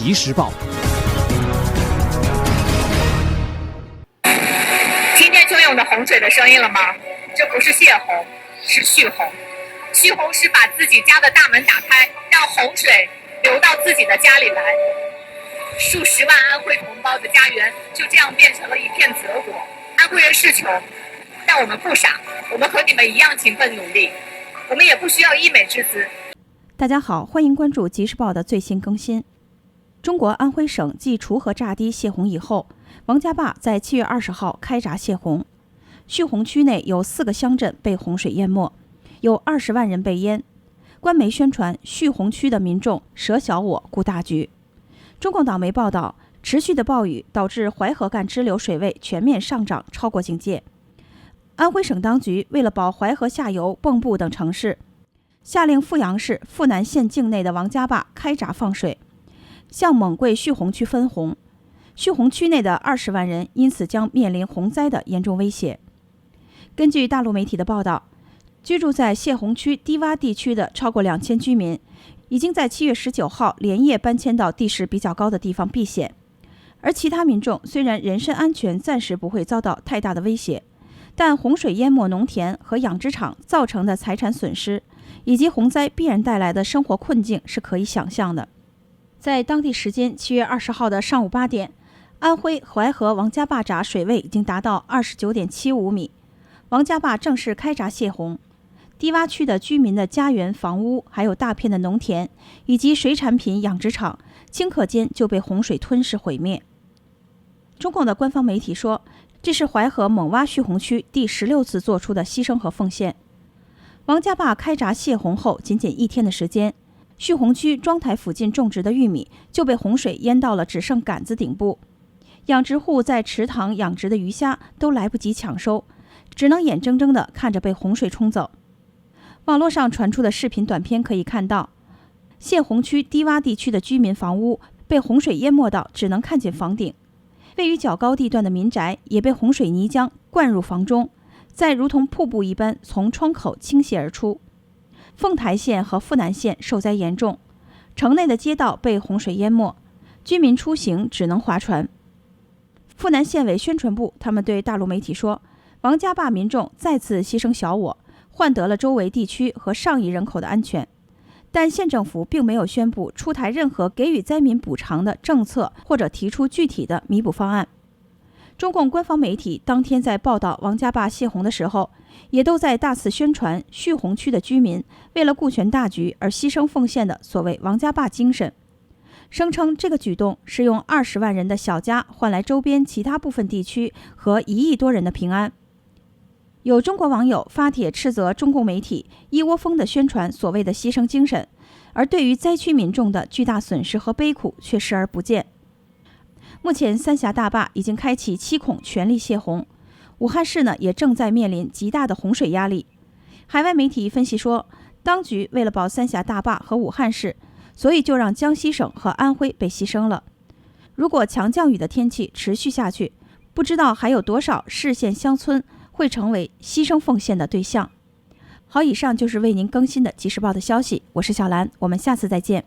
即时报。听见汹涌的洪水的声音了吗？这不是泄洪，是蓄洪。蓄洪是把自己家的大门打开，让洪水流到自己的家里来。数十万安徽同胞的家园就这样变成了一片泽国。安徽人是穷，但我们不傻，我们和你们一样勤奋努力，我们也不需要溢美之资。大家好，欢迎关注即时报的最新更新。中国安徽省继锄禾炸堤泄洪以后，王家坝在7月20号开闸泄洪。蓄洪区内有4个乡镇被洪水淹没，有20万人被淹。官媒宣传蓄洪区的民众舍小我顾大局。中共党媒报道，持续的暴雨导致淮河干支流水位全面上涨，超过警戒。安徽省当局为了保淮河下游蚌埠等城市，下令阜阳市阜南县境内的王家坝开闸放水，向勐贵蓄洪区分洪。蓄洪区内的20万人因此将面临洪灾的严重威胁。根据大陆媒体的报道，居住在泄洪区低洼地区的超过2000居民已经在7月19号连夜搬迁到地势比较高的地方避险。而其他民众虽然人身安全暂时不会遭到太大的威胁，但洪水淹没农田和养殖场造成的财产损失，以及洪灾必然带来的生活困境是可以想象的。在当地时间7月20号的上午8点，安徽淮河王家坝闸水位已经达到29.75米，王家坝正式开闸泄洪。低洼区的居民的家园、房屋，还有大片的农田以及水产品养殖场，顷刻间就被洪水吞噬毁灭。中共的官方媒体说，这是淮河勐洼蓄洪区第16次做出的牺牲和奉献。王家坝开闸泄洪后仅仅1天的时间，蓄洪区庄台附近种植的玉米就被洪水淹到了只剩杆子顶部，养殖户在池塘养殖的鱼虾都来不及抢收，只能眼睁睁地看着被洪水冲走。网络上传出的视频短片可以看到，泄洪区低洼地区的居民房屋被洪水淹没到只能看见房顶，位于较高地段的民宅也被洪水泥浆灌入房中，再如同瀑布一般从窗口倾泻而出。凤台县和阜南县受灾严重，城内的街道被洪水淹没，居民出行只能划船。阜南县委宣传部他们对大陆媒体说，王家坝民众再次牺牲小我，换得了周围地区和上亿人口的安全，但县政府并没有宣布出台任何给予灾民补偿的政策，或者提出具体的弥补方案。中共官方媒体当天在报道王家坝泄洪的时候，也都在大肆宣传蓄洪区的居民为了顾全大局而牺牲奉献的所谓王家坝精神，声称这个举动是用20万人的小家换来周边其他部分地区和1亿多人的平安。有中国网友发帖斥责中共媒体一窝蜂地宣传所谓的牺牲精神，而对于灾区民众的巨大损失和悲苦却视而不见。目前三峡大坝已经开启7孔全力泄洪，武汉市呢也正在面临极大的洪水压力。海外媒体分析说，当局为了保三峡大坝和武汉市，所以就让江西省和安徽被牺牲了。如果强降雨的天气持续下去，不知道还有多少市县乡村会成为牺牲奉献的对象。好，以上就是为您更新的即时报的消息，我是小兰，我们下次再见。